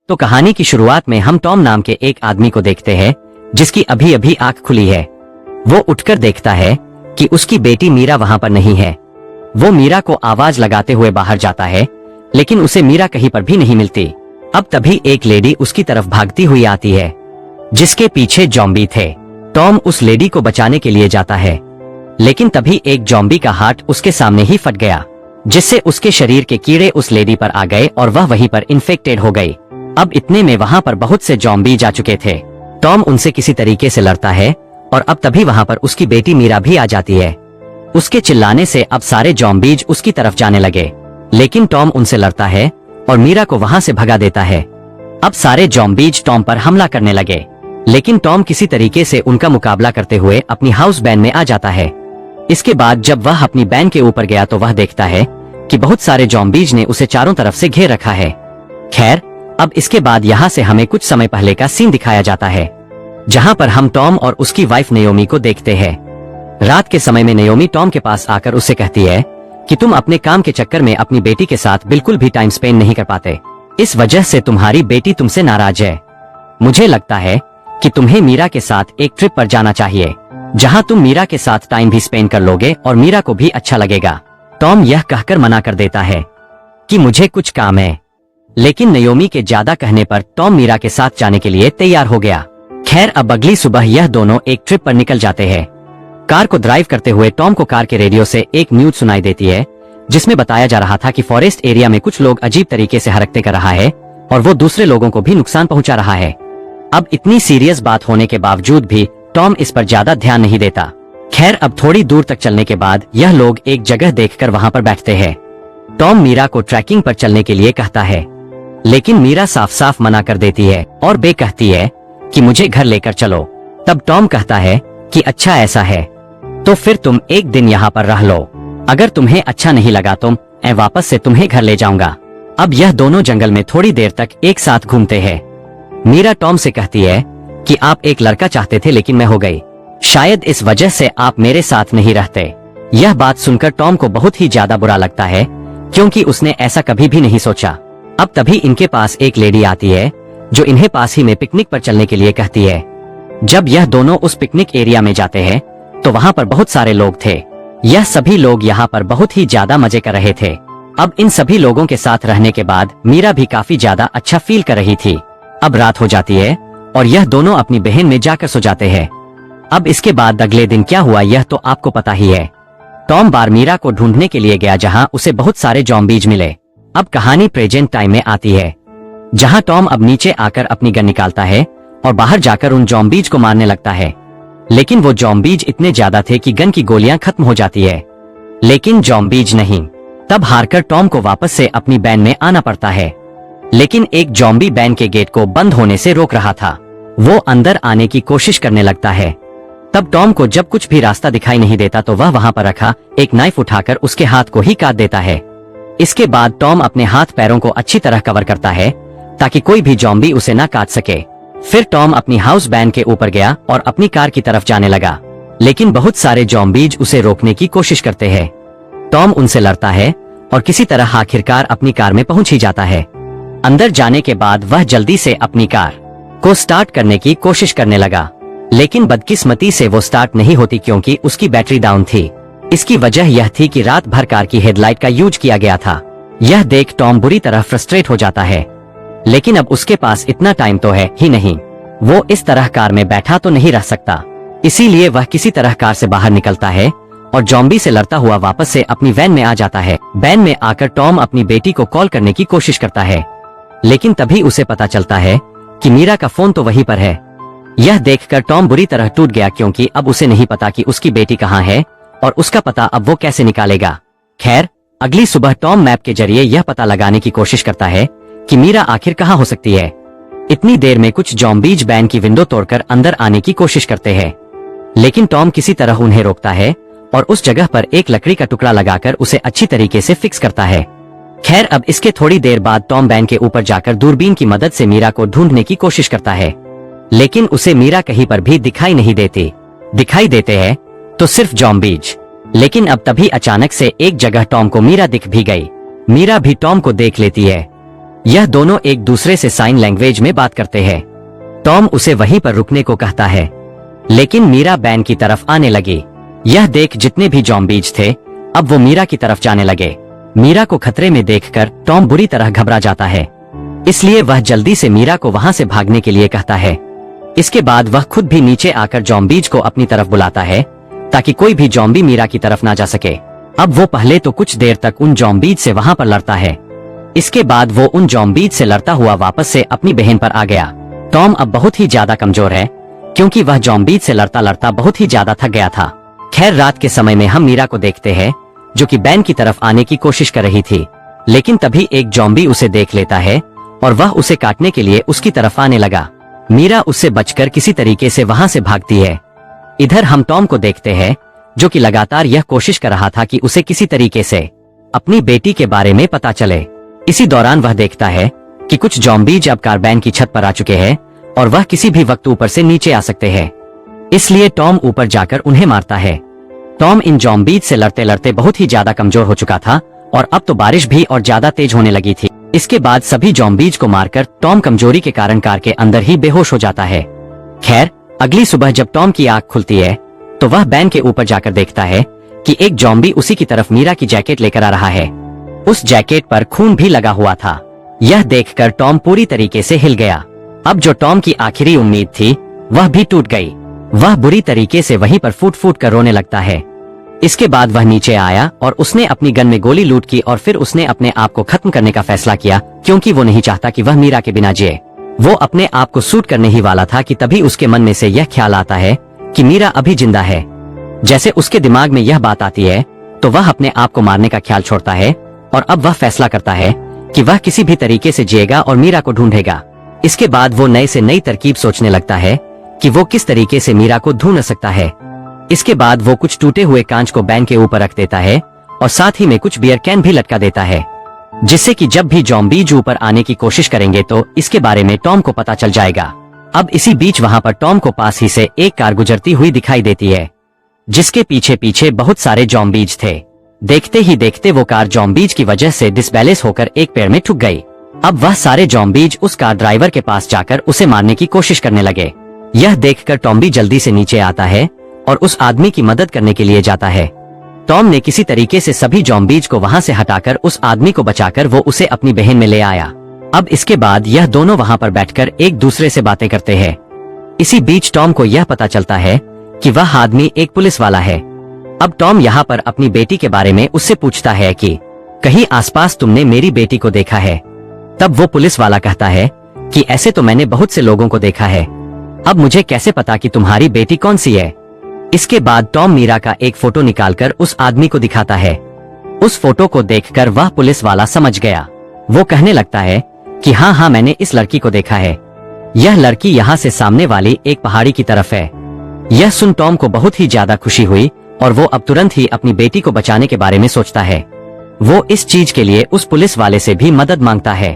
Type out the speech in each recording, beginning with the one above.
तो कहानी की शुरुआत में हम टॉम नाम के एक आदमी को देखते हैं जिसकी अभी अभी आंख खुली है। वो उठकर देखता है कि उसकी बेटी मीरा वहां पर नहीं है। वो मीरा को आवाज लगाते हुए बाहर जाता है, लेकिन उसे मीरा कहीं पर भी नहीं मिलती। अब तभी एक लेडी उसकी तरफ भागती हुई आती है, जिसके पीछे जॉम्बी थे। टॉम उस लेडी को बचाने के लिए जाता है, लेकिन तभी एक जॉम्बी का हाथ उसके सामने ही फट गया, जिससे उसके शरीर के कीड़े उस लेडी पर आ गए और वह वहीं पर इन्फेक्टेड हो गई। अब इतने में वहां पर बहुत से जॉम्बी जा चुके थे। टॉम उनसे किसी तरीके से लड़ता है और अब तभी वहां पर उसकी बेटी मीरा भी आ जाती है। उसके चिल्लाने से अब सारे जॉम्बीज उसकी तरफ जाने लगे, लेकिन टॉम उनसे लड़ता है और मीरा को वहां से भगा देता है। अब सारे जॉम्बीज टॉम पर हमला करने लगे, लेकिन टॉम किसी तरीके से उनका मुकाबला करते हुए अपनी हाउस बैंड में आ जाता है। इसके बाद जब वह अपनी बैंड के ऊपर गया तो वह देखता है कि बहुत सारे जॉम्बीज ने उसे चारों तरफ से घेर रखा है। खैर, अब इसके बाद यहाँ से हमें कुछ समय पहले का सीन दिखाया जाता है, जहाँ पर हम टॉम और उसकी वाइफ नयोमी को देखते हैं। रात के समय में नयोमी टॉम के पास आकर उससे कहती है कि तुम अपने काम के चक्कर में अपनी बेटी के साथ बिल्कुल भी टाइम स्पेंड नहीं कर पाते। इस वजह से तुम्हारी बेटी तुमसे नाराज है। मुझे लगता है कि तुम्हें मीरा के साथ एक ट्रिप पर जाना चाहिए, जहां तुम मीरा के साथ टाइम भी स्पेंड कर लोगे और मीरा को भी अच्छा लगेगा। टॉम यह कहकर मना कर देता है कि मुझे कुछ काम है, लेकिन नयोमी के ज्यादा कहने पर टॉम मीरा के साथ जाने के लिए तैयार हो गया। खैर, अब अगली सुबह यह दोनों एक ट्रिप पर निकल जाते हैं। कार को ड्राइव करते हुए टॉम को कार के रेडियो से एक न्यूज सुनाई देती है, जिसमें बताया जा रहा था कि फॉरेस्ट एरिया में कुछ लोग अजीब तरीके से हरकतें कर रहा है और वो दूसरे लोगों को भी नुकसान पहुंचा रहा है। अब इतनी सीरियस बात होने के बावजूद भी टॉम इस पर ज्यादा ध्यान नहीं देता। खैर, अब थोड़ी दूर तक चलने के बाद यह लोग एक जगह देखकर वहां पर बैठते हैं। टॉम मीरा को ट्रैकिंग पर चलने के लिए कहता है, लेकिन मीरा साफ साफ मना कर देती है और बे कहती है कि मुझे घर लेकर चलो। तब टॉम कहता है कि अच्छा ऐसा है तो फिर तुम एक दिन यहाँ पर रह लो, अगर तुम्हें अच्छा नहीं लगा तो मैं वापस से तुम्हें घर ले जाऊंगा। अब यह दोनों जंगल में थोड़ी देर तक एक साथ घूमते हैं। मीरा टॉम से कहती है कि आप एक लड़का चाहते थे लेकिन मैं हो गई, शायद इस वजह से आप मेरे साथ नहीं रहते। यह बात सुनकर टॉम को बहुत ही ज्यादा बुरा लगता है, क्योंकि उसने ऐसा कभी भी नहीं सोचा। अब तभी इनके पास एक लेडी आती है जो इन्हें पास ही में पिकनिक पर चलने के लिए कहती है। जब यह दोनों उस पिकनिक एरिया में जाते हैं तो वहाँ पर बहुत सारे लोग थे। यह सभी लोग यहाँ पर बहुत ही ज्यादा मजे कर रहे थे। अब इन सभी लोगों के साथ रहने के बाद मीरा भी काफी ज्यादा अच्छा फील कर रही थी। अब रात हो जाती है और यह दोनों अपनी बहन में जाकर सो जाते हैं। अब इसके बाद अगले दिन क्या हुआ यह तो आपको पता ही है। टॉम बार मीरा को ढूंढने के लिए गया, जहाँ उसे बहुत सारे जॉम्बीज मिले। अब कहानी प्रेजेंट टाइम में आती है, जहां टॉम अब नीचे आकर अपनी गन निकालता है और बाहर जाकर उन जॉम्बीज को मारने लगता है, लेकिन वो जॉम्बीज इतने ज्यादा थे कि गन की गोलियां खत्म हो जाती है, लेकिन जॉम्बीज नहीं। तब हारकर टॉम को वापस से अपनी बैन में आना पड़ता है, लेकिन एक जॉम्बी बैन के गेट को बंद होने से रोक रहा था। वो अंदर आने की कोशिश करने लगता है। तब टॉम को जब कुछ भी रास्ता दिखाई नहीं देता तो वह वहां पर रखा एक नाइफ उठाकर उसके हाथ को ही काट देता है। इसके बाद टॉम अपने हाथ पैरों को अच्छी तरह कवर करता है ताकि कोई भी जॉम्बी उसे ना काट सके। फिर टॉम अपनी हाउस बैंड के ऊपर गया और अपनी कार की तरफ जाने लगा, लेकिन बहुत सारे जॉम्बीज उसे रोकने की कोशिश करते हैं। टॉम उनसे लड़ता है और किसी तरह आखिरकार अपनी कार में पहुंच ही जाता है। अंदर जाने के बाद वह जल्दी से अपनी कार को स्टार्ट करने की कोशिश करने लगा, लेकिन बदकिस्मती से वो स्टार्ट नहीं होती क्योंकि उसकी बैटरी डाउन थी। इसकी वजह यह थी कि रात भर कार की हेडलाइट का यूज किया गया था। यह देख टॉम बुरी तरह फ्रस्ट्रेट हो जाता है, लेकिन अब उसके पास इतना टाइम तो है ही नहीं। वो इस तरह कार में बैठा तो नहीं रह सकता, इसीलिए वह किसी तरह कार से बाहर निकलता है और जॉम्बी से लड़ता हुआ वापस से अपनी वैन में आ जाता है। वैन में आकर टॉम अपनी बेटी को कॉल करने की कोशिश करता है, लेकिन तभी उसे पता चलता है कि मीरा का फोन तो वहीं पर है। यह देखकर टॉम बुरी तरह टूट गया, क्योंकि अब उसे नहीं पता कि उसकी बेटी कहाँ है और उसका पता अब वो कैसे निकालेगा। खैर, अगली सुबह टॉम मैप के जरिए यह पता लगाने की कोशिश करता है कि मीरा आखिर कहाँ हो सकती है। इतनी देर में कुछ जॉम्बीज बैन की विंडो तोड़कर अंदर आने की कोशिश करते हैं, लेकिन टॉम किसी तरह उन्हें रोकता है और उस जगह पर एक लकड़ी का टुकड़ा लगाकर उसे अच्छी तरीके से फिक्स करता है। खैर, अब इसके थोड़ी देर बाद टॉम बैन के ऊपर जाकर दूरबीन की मदद से मीरा को ढूंढने की कोशिश करता है, लेकिन उसे मीरा कहीं पर भी दिखाई नहीं देती। दिखाई देते हैं तो सिर्फ जॉम्बीज। लेकिन अब तभी अचानक से एक जगह टॉम को मीरा दिख भी गई। मीरा भी टॉम को देख लेती है यह दोनों एक दूसरे से साइन लैंग्वेज में बात करते हैं। टॉम उसे वहीं पर रुकने को कहता है, लेकिन मीरा बैन की तरफ आने लगी। यह देख जितने भी ज़ॉम्बीज थे अब वो मीरा की तरफ जाने लगे। मीरा को खतरे में देखकर टॉम बुरी तरह घबरा जाता है, इसलिए वह जल्दी से मीरा को वहां से भागने के लिए कहता है। इसके बाद वह खुद भी नीचे आकर ज़ॉम्बीज को अपनी तरफ बुलाता है ताकि कोई भी ज़ॉम्बी मीरा की तरफ ना जा सके। अब वो पहले तो कुछ देर तक उन ज़ॉम्बीज से वहां पर लड़ता है। इसके बाद वो उन ज़ॉम्बीज से लड़ता हुआ वापस से अपनी बहन पर आ गया। टॉम अब बहुत ही ज्यादा कमजोर है क्योंकि वह ज़ॉम्बीज से लड़ता लड़ता बहुत ही ज्यादा थक गया था। खैर, रात के समय में हम मीरा को देखते हैं जो कि बैन की तरफ आने की कोशिश कर रही थी, लेकिन तभी एक ज़ॉम्बी उसे देख लेता है और वह उसे काटने के लिए उसकी तरफ आने लगा। मीरा उससे बचकर किसी तरीके से वहां से भागती है। इधर हम टॉम को देखते हैं जो कि लगातार यह कोशिश कर रहा था कि उसे किसी तरीके से अपनी बेटी के बारे में पता चले। इसी दौरान वह देखता है कि कुछ ज़ॉम्बीज अब कारबैन की छत पर आ चुके हैं और वह किसी भी वक्त ऊपर से नीचे आ सकते हैं, इसलिए टॉम ऊपर जाकर उन्हें मारता है। टॉम इन ज़ॉम्बीज से लड़ते लड़ते बहुत ही ज्यादा कमजोर हो चुका था और अब तो बारिश भी और ज्यादा तेज होने लगी थी। इसके बाद सभी ज़ॉम्बीज को मारकर टॉम कमजोरी के कारण कार के अंदर ही बेहोश हो जाता है। खैर, अगली सुबह जब टॉम की आंख खुलती है तो वह बैन के ऊपर जाकर देखता है कि एक ज़ॉम्बी उसी की तरफ मीरा की जैकेट लेकर आ रहा है। उस जैकेट पर खून भी लगा हुआ था। यह देखकर टॉम पूरी तरीके से हिल गया। अब जो टॉम की आखिरी उम्मीद थी वह भी टूट गई। वह बुरी तरीके से वहीं पर फूट फूट कर रोने लगता है। इसके बाद वह नीचे आया और उसने अपनी गन में गोली लूट की और फिर उसने अपने आप को खत्म करने का फैसला किया क्योंकि वो नहीं चाहता कि वह मीरा के बिना जिए। वो अपने आप को शूट करने ही वाला था कि तभी उसके मन में से यह ख्याल आता है कि मीरा अभी जिंदा है। जैसे उसके दिमाग में यह बात आती है तो वह अपने आप को मारने का ख्याल छोड़ता है और अब वह फैसला करता है कि वह किसी भी तरीके से जिएगा और मीरा को ढूंढेगा। इसके बाद वो नए से नई तरकीब सोचने लगता है कि वो किस तरीके से मीरा को ढूंढ सकता है। इसके बाद वो कुछ टूटे हुए कांच को बैन के ऊपर रख देता है और साथ ही में कुछ बियर कैन भी लटका देता है, जिससे कि जब भी ज़ॉम्बीज ऊपर आने की कोशिश करेंगे तो इसके बारे में टॉम को पता चल जाएगा। अब इसी बीच वहां पर टॉम को पास ही से एक कार गुजरती हुई दिखाई देती है, जिसके पीछे पीछे बहुत सारे ज़ॉम्बीज थे। देखते ही देखते वो कार ज़ॉम्बीज की वजह से डिसबैलेंस होकर एक पेड़ में ठुक गई। अब वह सारे ज़ॉम्बीज उस कार ड्राइवर के पास जाकर उसे मारने की कोशिश करने लगे। यह देखकर टॉम भी जल्दी से नीचे आता है और उस आदमी की मदद करने के लिए जाता है। टॉम ने किसी तरीके से सभी ज़ॉम्बीज को वहां से हटाकर उस आदमी को बचाकर वो उसे अपनी बहन में ले आया। अब इसके बाद यह दोनों वहां पर बैठकर एक दूसरे से बातें करते हैं। इसी बीच टॉम को यह पता चलता है कि वह आदमी एक पुलिस वाला है। अब टॉम यहाँ पर अपनी बेटी के बारे में उससे पूछता है कि कहीं आसपास तुमने मेरी बेटी को देखा है? तब वो पुलिस वाला कहता है कि ऐसे तो मैंने बहुत से लोगों को देखा है, अब मुझे कैसे पता कि तुम्हारी बेटी कौन सी है। इसके बाद टॉम मीरा का एक फोटो निकालकर उस आदमी को दिखाता है। उस फोटो को देखकर वह पुलिस वाला समझ गया। वो कहने लगता है कि हाँ, मैंने इस लड़की को देखा है। यह लड़की यहाँ से सामने वाली एक पहाड़ी की तरफ है। यह सुन टॉम को बहुत ही ज्यादा खुशी हुई और वो अब तुरंत ही अपनी बेटी को बचाने के बारे में सोचता है। वो इस चीज के लिए उस पुलिस वाले से भी मदद मांगता है,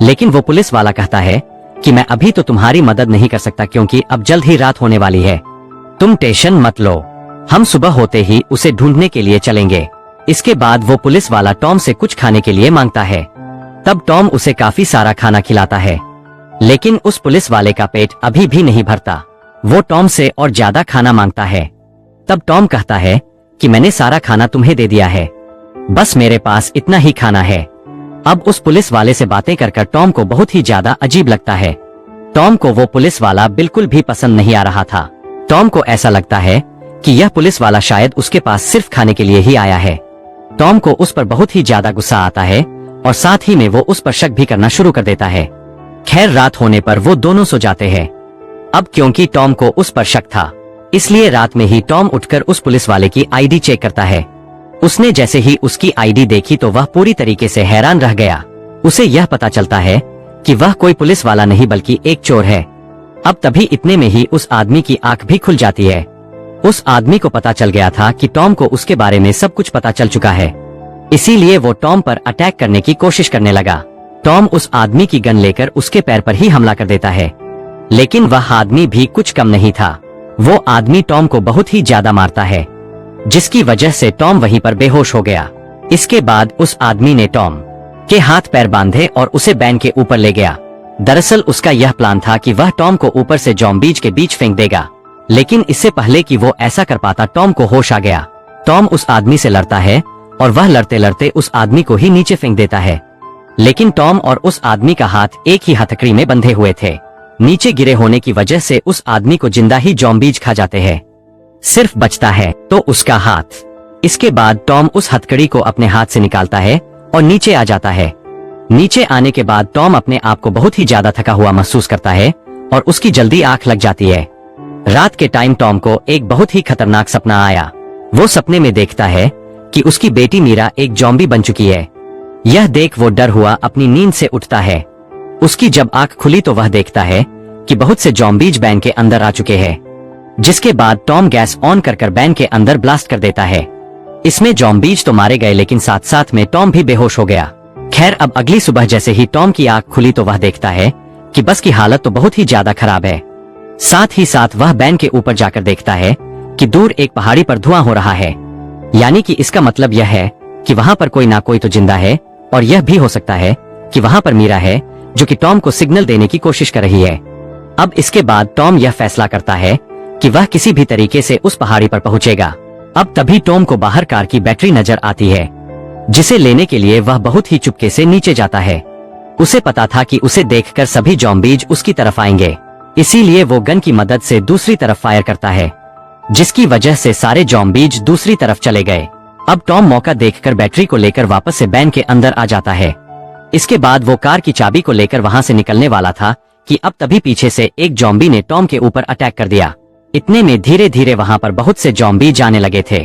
लेकिन वो पुलिस वाला कहता है कि मैं अभी तो तुम्हारी मदद नहीं कर सकता क्योंकि अब जल्द ही रात होने वाली है। तुम टेंशन मत लो, हम सुबह होते ही उसे ढूंढने के लिए चलेंगे। इसके बाद वो पुलिस वाला टॉम से कुछ खाने के लिए मांगता है। तब टॉम उसे काफी सारा खाना खिलाता है, लेकिन उस पुलिस वाले का पेट अभी भी नहीं भरता। वो टॉम से और ज्यादा खाना मांगता है। तब टॉम कहता है कि मैंने सारा खाना तुम्हें दे दिया है, बस मेरे पास इतना ही खाना है। अब उस पुलिस वाले से बातें कर टॉम को बहुत ही ज्यादा अजीब लगता है। टॉम को वो पुलिस वाला बिल्कुल भी पसंद नहीं आ रहा था। टॉम को ऐसा लगता है कि यह पुलिस वाला शायद उसके पास सिर्फ खाने के लिए ही आया है। टॉम को उस पर बहुत ही ज्यादा गुस्सा आता है और साथ ही में वो उस पर शक भी करना शुरू कर देता है। खैर, रात होने पर वो दोनों सो जाते हैं। अब क्योंकि टॉम को उस पर शक था, इसलिए रात में ही टॉम उठकर उस पुलिस वाले की आईडी चेक करता है। उसने जैसे ही उसकी आईडी देखी तो वह पूरी तरीके से हैरान रह गया। उसे यह पता चलता है कि वह कोई पुलिस वाला नहीं बल्कि एक चोर है। अब तभी इतने में ही उस आदमी की आंख भी खुल जाती है। उस आदमी को पता चल गया था कि टॉम को उसके बारे में सब कुछ पता चल चुका है, इसीलिए वो टॉम पर अटैक करने की कोशिश करने लगा। टॉम उस आदमी की गन लेकर उसके पैर पर ही हमला कर देता है, लेकिन वह आदमी भी कुछ कम नहीं था। वो आदमी टॉम को बहुत ही ज्यादा मारता है, जिसकी वजह से टॉम वहीं पर बेहोश हो गया। इसके बाद उस आदमी ने टॉम के हाथ पैर बांधे और उसे बैन के ऊपर ले गया। दरअसल उसका यह प्लान था कि वह टॉम को ऊपर से ज़ॉम्बीज के बीच फेंक देगा, लेकिन इससे पहले कि वो ऐसा कर पाता टॉम को होश आ गया। टॉम उस आदमी से लड़ता है और वह लड़ते लड़ते उस आदमी को ही नीचे फेंक देता है, लेकिन टॉम और उस आदमी का हाथ एक ही हथकड़ी में बंधे हुए थे। नीचे गिरे होने की वजह से उस आदमी को जिंदा ही ज़ॉम्बीज खा जाते हैं। सिर्फ बचता है तो उसका हाथ। इसके बाद टॉम उस हथकड़ी को अपने हाथ से निकालता है और नीचे आ जाता है। नीचे आने के बाद टॉम अपने आप को बहुत ही ज्यादा थका हुआ महसूस करता है और उसकी जल्दी आंख लग जाती है। रात के टाइम टॉम को एक बहुत ही खतरनाक सपना आया। वो सपने में देखता है कि उसकी बेटी मीरा एक ज़ॉम्बी बन चुकी है। यह देख वो डर हुआ अपनी नींद से उठता है। उसकी जब आंख खुली तो वह देखता है कि बहुत से ज़ॉम्बीज बैन के अंदर आ चुके हैं, जिसके बाद टॉम गैस ऑन कर बैन के अंदर ब्लास्ट कर देता है। इसमें ज़ॉम्बीज तो मारे गए, लेकिन साथ साथ में टॉम भी बेहोश हो गया। खैर, अब अगली सुबह जैसे ही टॉम की आंख खुली तो वह देखता है कि बस की हालत तो बहुत ही ज्यादा खराब है। साथ ही साथ वह बैन के ऊपर जाकर देखता है कि दूर एक पहाड़ी पर धुआं हो रहा है, यानी कि इसका मतलब यह है कि वहां पर कोई ना कोई तो जिंदा है, और यह भी हो सकता है कि वहां पर मीरा है जो कि टॉम को सिग्नल देने की कोशिश कर रही है। अब इसके बाद टॉम यह फैसला करता है कि वह किसी भी तरीके से उस पहाड़ी पर पहुंचेगा। अब तभी टॉम को बाहर कार की बैटरी नजर आती है, जिसे लेने के लिए वह बहुत ही चुपके से नीचे जाता है। उसे पता था कि उसे देखकर सभी ज़ॉम्बीज उसकी तरफ आएंगे, इसीलिए वो गन की मदद से दूसरी तरफ फायर करता है, जिसकी वजह से सारे ज़ॉम्बीज दूसरी तरफ चले गए। अब टॉम मौका देखकर बैटरी को लेकर वापस से बैन के अंदर आ जाता है। इसके बाद वो कार की चाबी को लेकर वहां से निकलने वाला था कि अब तभी पीछे से एक ज़ॉम्बी ने टॉम के ऊपर अटैक कर दिया। इतने में धीरे धीरे वहां पर बहुत से ज़ॉम्बी जाने लगे थे,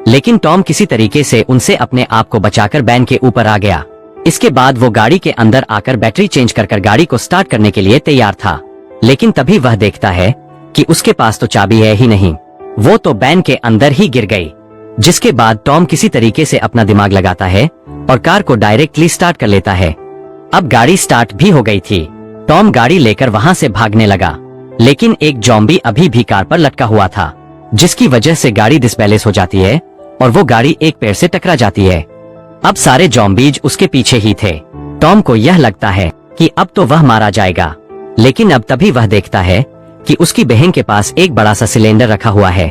लेकिन टॉम किसी तरीके से उनसे अपने आप को बचाकर बैन के ऊपर आ गया। इसके बाद वो गाड़ी के अंदर आकर बैटरी चेंज कर गाड़ी को स्टार्ट करने के लिए तैयार था, लेकिन तभी वह देखता है कि उसके पास तो चाबी है ही नहीं, वो तो बैन के अंदर ही गिर गई। जिसके बाद टॉम किसी तरीके से अपना दिमाग लगाता है और कार को डायरेक्टली स्टार्ट कर लेता है। अब गाड़ी स्टार्ट भी हो गई थी। टॉम गाड़ी लेकर वहां से भागने लगा, लेकिन एक ज़ॉम्बी अभी भी कार पर लटका हुआ था, जिसकी वजह से गाड़ी डिसबैलेंस हो जाती है और वो गाड़ी एक पेड़ से टकरा जाती है। अब सारे ज़ॉम्बीज उसके पीछे ही थे। टॉम को यह लगता है कि अब तो वह मारा जाएगा, लेकिन अब तभी वह देखता है कि उसकी बहन के पास एक बड़ा सा सिलेंडर रखा हुआ है।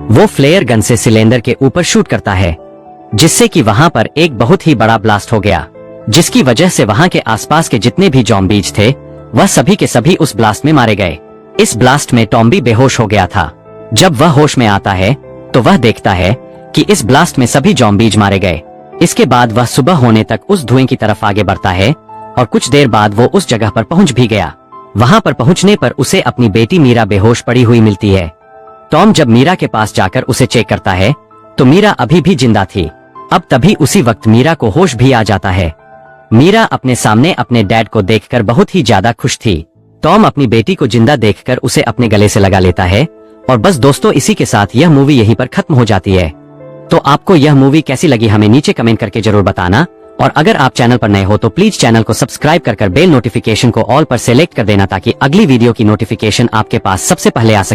वो फ्लेयर गन से सिलेंडर के ऊपर शूट करता है, जिससे कि वहां पर एक बहुत ही बड़ा ब्लास्ट हो गया, जिसकी वजह से वहां के आसपास के जितने भी ज़ॉम्बीज थे वह सभी के सभी उस ब्लास्ट में मारे गए। इस ब्लास्ट में टॉम भी बेहोश हो गया था। जब वह होश में आता है तो वह देखता है कि इस ब्लास्ट में सभी ज़ॉम्बीज मारे गए। इसके बाद वह सुबह होने तक उस धुएं की तरफ आगे बढ़ता है और कुछ देर बाद वो उस जगह पर पहुंच भी गया। वहां पर पहुंचने पर उसे अपनी बेटी मीरा बेहोश पड़ी हुई मिलती है। टॉम जब मीरा के पास जाकर उसे चेक करता है तो मीरा अभी भी जिंदा थी। अब तभी उसी वक्त मीरा को होश भी आ जाता है। मीरा अपने सामने अपने डैड को देखकर बहुत ही ज्यादा खुश थी। टॉम अपनी बेटी को जिंदा देखकर उसे अपने गले से लगा लेता है और बस दोस्तों, इसी के साथ यह मूवी यहीं पर खत्म हो जाती है। तो आपको यह मूवी कैसी लगी हमें नीचे कमेंट करके जरूर बताना, और अगर आप चैनल पर नए हो तो प्लीज चैनल को सब्सक्राइब कर बेल नोटिफिकेशन को ऑल पर सेलेक्ट कर देना, ताकि अगली वीडियो की नोटिफिकेशन आपके पास सबसे पहले आ सके।